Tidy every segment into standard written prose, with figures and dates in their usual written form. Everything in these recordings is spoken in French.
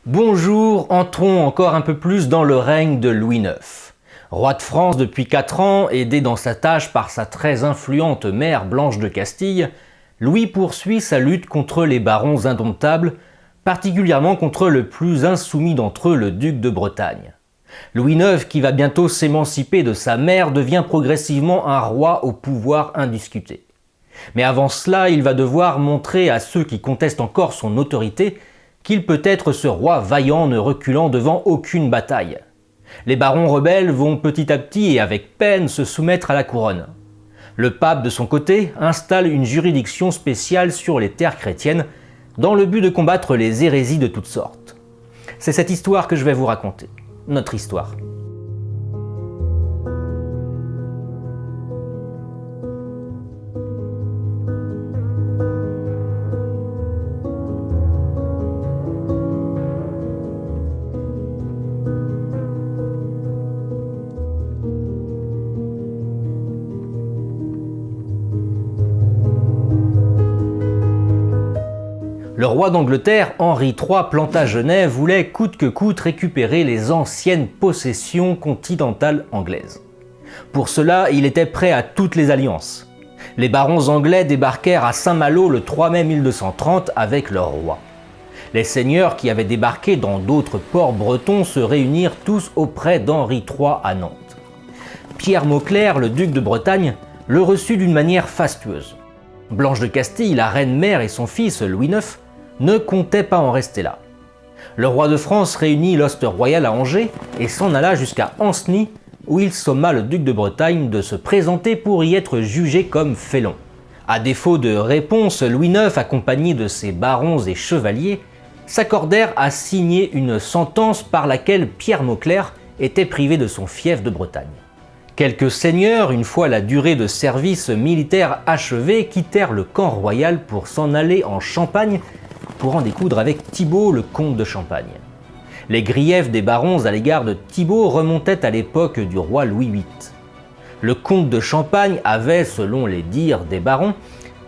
Bonjour, entrons encore un peu plus dans le règne de Louis IX. Roi de France depuis 4 ans, aidé dans sa tâche par sa très influente mère Blanche de Castille, Louis poursuit sa lutte contre les barons indomptables, particulièrement contre le plus insoumis d'entre eux, le duc de Bretagne. Louis IX, qui va bientôt s'émanciper de sa mère, devient progressivement un roi au pouvoir indiscuté. Mais avant cela, il va devoir montrer à ceux qui contestent encore son autorité qu'il peut être ce roi vaillant ne reculant devant aucune bataille. Les barons rebelles vont petit à petit et avec peine se soumettre à la couronne. Le pape, de son côté, installe une juridiction spéciale sur les terres chrétiennes dans le but de combattre les hérésies de toutes sortes. C'est cette histoire que je vais vous raconter, notre histoire. Le roi d'Angleterre, Henri III Plantagenet, voulait coûte que coûte récupérer les anciennes possessions continentales anglaises. Pour cela, il était prêt à toutes les alliances. Les barons anglais débarquèrent à Saint-Malo le 3 mai 1230 avec leur roi. Les seigneurs qui avaient débarqué dans d'autres ports bretons se réunirent tous auprès d'Henri III à Nantes. Pierre Mauclerc, le duc de Bretagne, le reçut d'une manière fastueuse. Blanche de Castille, la reine-mère, et son fils Louis IX ne comptaient pas en rester là. Le roi de France réunit l'hoste royal à Angers et s'en alla jusqu'à Ancenis, où il somma le duc de Bretagne de se présenter pour y être jugé comme félon. À défaut de réponse, Louis IX, accompagné de ses barons et chevaliers, s'accordèrent à signer une sentence par laquelle Pierre Mauclerc était privé de son fief de Bretagne. Quelques seigneurs, une fois la durée de service militaire achevée, quittèrent le camp royal pour s'en aller en Champagne pour en découdre avec Thibaut, le comte de Champagne. Les griefs des barons à l'égard de Thibaut remontaient à l'époque du roi Louis VIII. Le comte de Champagne avait, selon les dires des barons,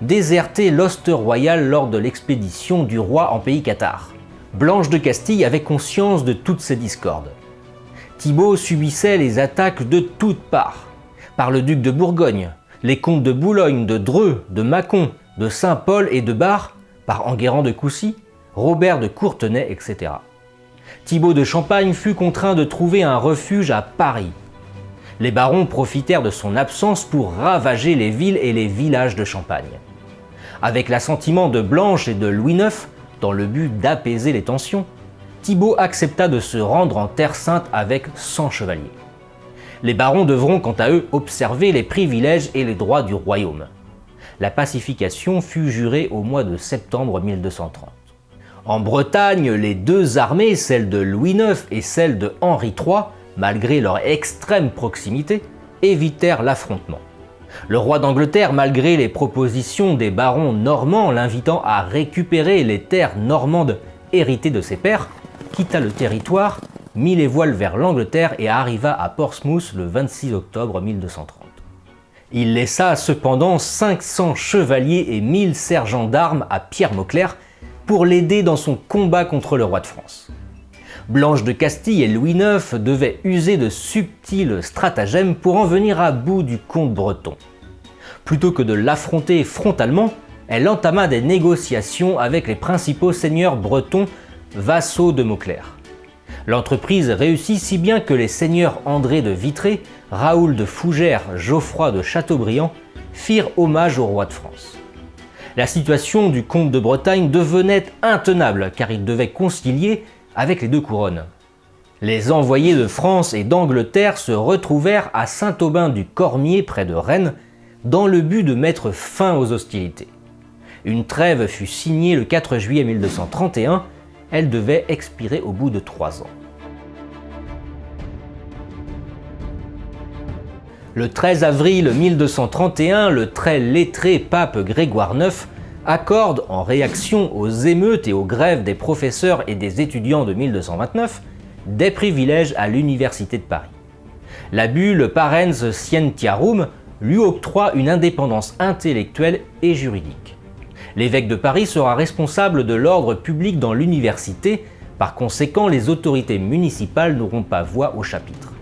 déserté l'hoste royal lors de l'expédition du roi en pays cathare. Blanche de Castille avait conscience de toutes ces discordes. Thibaut subissait les attaques de toutes parts, par le duc de Bourgogne, les comtes de Boulogne, de Dreux, de Mâcon, de Saint-Paul et de Bar, par Enguerrand de Coucy, Robert de Courtenay, etc. Thibaut de Champagne fut contraint de trouver un refuge à Paris. Les barons profitèrent de son absence pour ravager les villes et les villages de Champagne. Avec l'assentiment de Blanche et de Louis IX, dans le but d'apaiser les tensions, Thibaut accepta de se rendre en Terre Sainte avec 100 chevaliers. Les barons devront quant à eux observer les privilèges et les droits du royaume. La pacification fut jurée au mois de septembre 1230. En Bretagne, les deux armées, celle de Louis IX et celle de Henri III, malgré leur extrême proximité, évitèrent l'affrontement. Le roi d'Angleterre, malgré les propositions des barons normands l'invitant à récupérer les terres normandes héritées de ses pères, quitta le territoire, mit les voiles vers l'Angleterre et arriva à Portsmouth le 26 octobre 1230. Il laissa cependant 500 chevaliers et 1000 sergents d'armes à Pierre Mauclerc pour l'aider dans son combat contre le roi de France. Blanche de Castille et Louis IX devaient user de subtils stratagèmes pour en venir à bout du comte breton. Plutôt que de l'affronter frontalement, elle entama des négociations avec les principaux seigneurs bretons vassaux de Mauclerc. L'entreprise réussit si bien que les seigneurs André de Vitré, Raoul de Fougères, Geoffroy de Chateaubriand firent hommage au roi de France. La situation du comte de Bretagne devenait intenable car il devait concilier avec les deux couronnes. Les envoyés de France et d'Angleterre se retrouvèrent à Saint-Aubin-du-Cormier près de Rennes dans le but de mettre fin aux hostilités. Une trêve fut signée le 4 juillet 1231. Elle devait expirer au bout de 3 ans. Le 13 avril 1231, le très lettré pape Grégoire IX accorde, en réaction aux émeutes et aux grèves des professeurs et des étudiants de 1229, des privilèges à l'Université de Paris. La bulle Parens Scientiarum lui octroie une indépendance intellectuelle et juridique. L'évêque de Paris sera responsable de l'ordre public dans l'université Par conséquent, les autorités municipales n'auront pas voix au chapitre.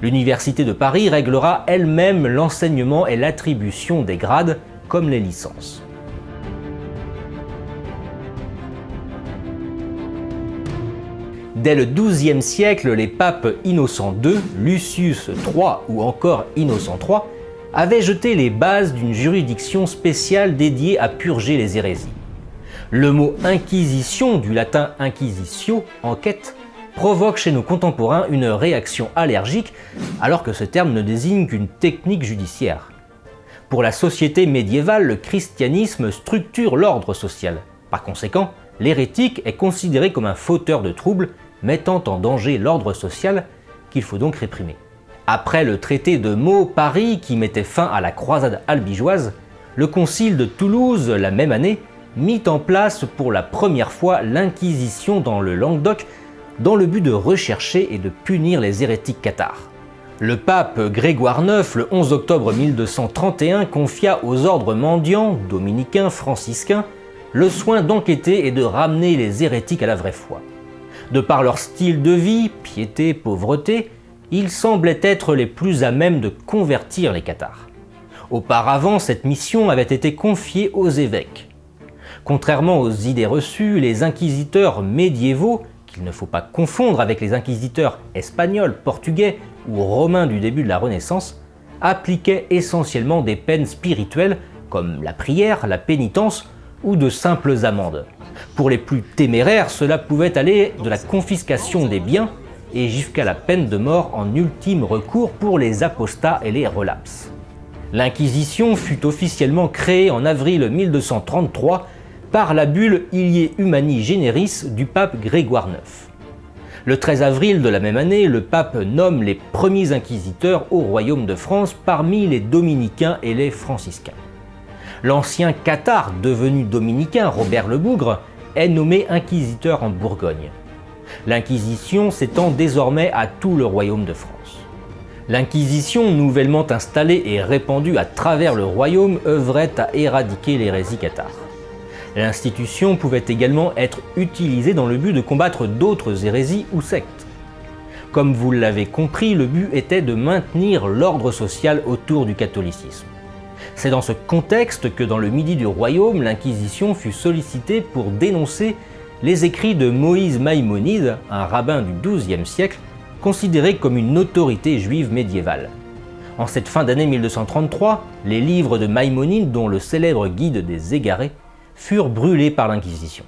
L'Université de Paris réglera elle-même l'enseignement et l'attribution des grades, comme les licences. Dès le XIIe siècle, les papes Innocent II, Lucius III ou encore Innocent III avaient jeté les bases d'une juridiction spéciale dédiée à purger les hérésies. Le mot inquisition, du latin inquisitio, enquête, provoque chez nos contemporains une réaction allergique, alors que ce terme ne désigne qu'une technique judiciaire. Pour la société médiévale, le christianisme structure l'ordre social. Par conséquent, l'hérétique est considéré comme un fauteur de troubles, mettant en danger l'ordre social, qu'il faut donc réprimer. Après le traité de Meaux-Paris qui mettait fin à la croisade albigeoise, le concile de Toulouse, la même année, mit en place pour la première fois l'Inquisition dans le Languedoc dans le but de rechercher et de punir les hérétiques cathares. Le pape Grégoire IX, le 11 octobre 1231, confia aux ordres mendiants, dominicains, franciscains, le soin d'enquêter et de ramener les hérétiques à la vraie foi. De par leur style de vie, piété, pauvreté, ils semblaient être les plus à même de convertir les cathares. Auparavant, cette mission avait été confiée aux évêques. Contrairement aux idées reçues, les inquisiteurs médiévaux, qu'il ne faut pas confondre avec les inquisiteurs espagnols, portugais ou romains du début de la Renaissance, appliquaient essentiellement des peines spirituelles comme la prière, la pénitence ou de simples amendes. Pour les plus téméraires, cela pouvait aller de la confiscation des biens et jusqu'à la peine de mort en ultime recours pour les apostats et les relapses. L'Inquisition fut officiellement créée en avril 1233 par la bulle Iliae Humani Generis du pape Grégoire IX. Le 13 avril de la même année, le pape nomme les premiers inquisiteurs au royaume de France parmi les dominicains et les franciscains. L'ancien cathare devenu dominicain, Robert le Bougre, est nommé inquisiteur en Bourgogne. L'Inquisition s'étend désormais à tout le royaume de France. L'Inquisition, nouvellement installée et répandue à travers le royaume, œuvrait à éradiquer l'hérésie cathare. L'institution pouvait également être utilisée dans le but de combattre d'autres hérésies ou sectes. Comme vous l'avez compris, le but était de maintenir l'ordre social autour du catholicisme. C'est dans ce contexte que dans le midi du royaume, l'Inquisition fut sollicitée pour dénoncer les écrits de Moïse Maïmonide, un rabbin du XIIe siècle, considéré comme une autorité juive médiévale. En cette fin d'année 1233, les livres de Maïmonide, dont le célèbre Guide des égarés, furent brûlés par l'Inquisition.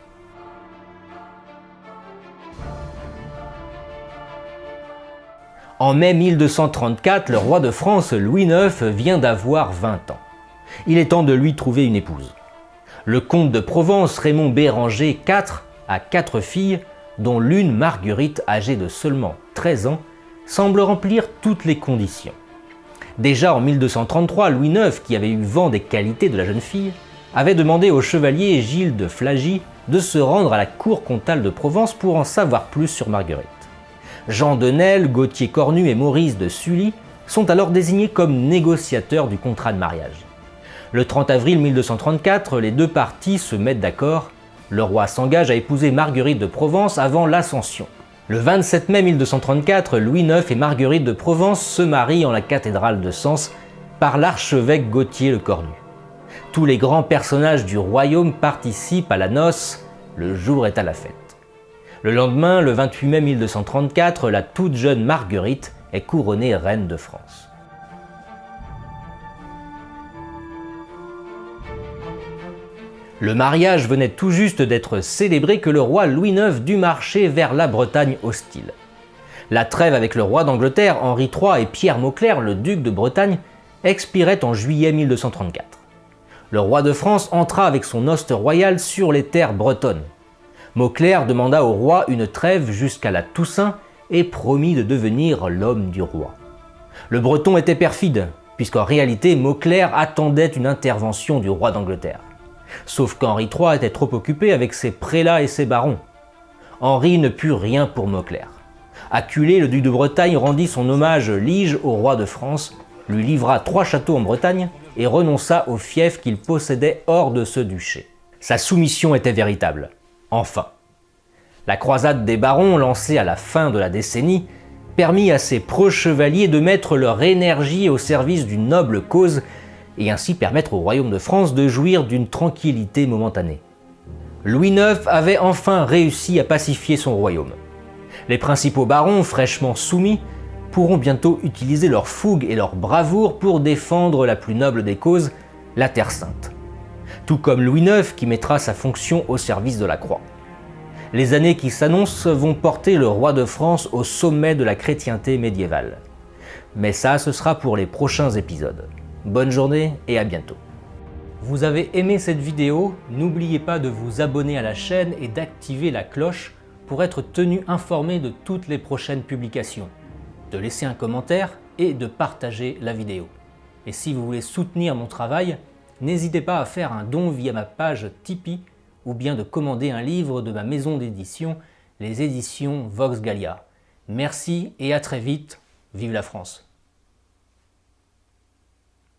En mai 1234, le roi de France Louis IX vient d'avoir 20 ans. Il est temps de lui trouver une épouse. Le comte de Provence Raymond Béranger IV a 4 filles, dont l'une, Marguerite, âgée de seulement 13 ans, semble remplir toutes les conditions. Déjà en 1233, Louis IX, qui avait eu vent des qualités de la jeune fille, avait demandé au chevalier Gilles de Flagy de se rendre à la cour comtale de Provence pour en savoir plus sur Marguerite. Jean de Nesle, Gauthier Cornu et Maurice de Sully sont alors désignés comme négociateurs du contrat de mariage. Le 30 avril 1234, les deux parties se mettent d'accord. Le roi s'engage à épouser Marguerite de Provence avant l'Ascension. Le 27 mai 1234, Louis IX et Marguerite de Provence se marient en la cathédrale de Sens par l'archevêque Gauthier le Cornu. Tous les grands personnages du royaume participent à la noce, le jour est à la fête. Le lendemain, le 28 mai 1234, la toute jeune Marguerite est couronnée reine de France. Le mariage venait tout juste d'être célébré que le roi Louis IX dut marcher vers la Bretagne hostile. La trêve avec le roi d'Angleterre Henri III et Pierre Mauclerc, le duc de Bretagne, expirait en juillet 1234. Le roi de France entra avec son hoste royal sur les terres bretonnes. Mauclerc demanda au roi une trêve jusqu'à la Toussaint et promit de devenir l'homme du roi. Le Breton était perfide, puisqu'en réalité Mauclerc attendait une intervention du roi d'Angleterre. Sauf qu'Henri III était trop occupé avec ses prélats et ses barons. Henri ne put rien pour Mauclerc. Acculé, le duc de Bretagne rendit son hommage lige au roi de France, lui livra 3 châteaux en Bretagne et renonça aux fiefs qu'il possédait hors de ce duché. Sa soumission était véritable. Enfin. La croisade des barons, lancée à la fin de la décennie, permit à ces pro-chevaliers de mettre leur énergie au service d'une noble cause et ainsi permettre au royaume de France de jouir d'une tranquillité momentanée. Louis IX avait enfin réussi à pacifier son royaume. Les principaux barons, fraîchement soumis, pourront bientôt utiliser leur fougue et leur bravoure pour défendre la plus noble des causes, la Terre Sainte. Tout comme Louis IX qui mettra sa fonction au service de la croix. Les années qui s'annoncent vont porter le roi de France au sommet de la chrétienté médiévale. Mais ça, ce sera pour les prochains épisodes. Bonne journée et à bientôt. Vous avez aimé cette vidéo? N'oubliez pas de vous abonner à la chaîne et d'activer la cloche pour être tenu informé de toutes les prochaines publications, de laisser un commentaire et de partager la vidéo. Et si vous voulez soutenir mon travail, n'hésitez pas à faire un don via ma page Tipeee ou bien de commander un livre de ma maison d'édition, les éditions Vox Gallia. Merci et à très vite, vive la France!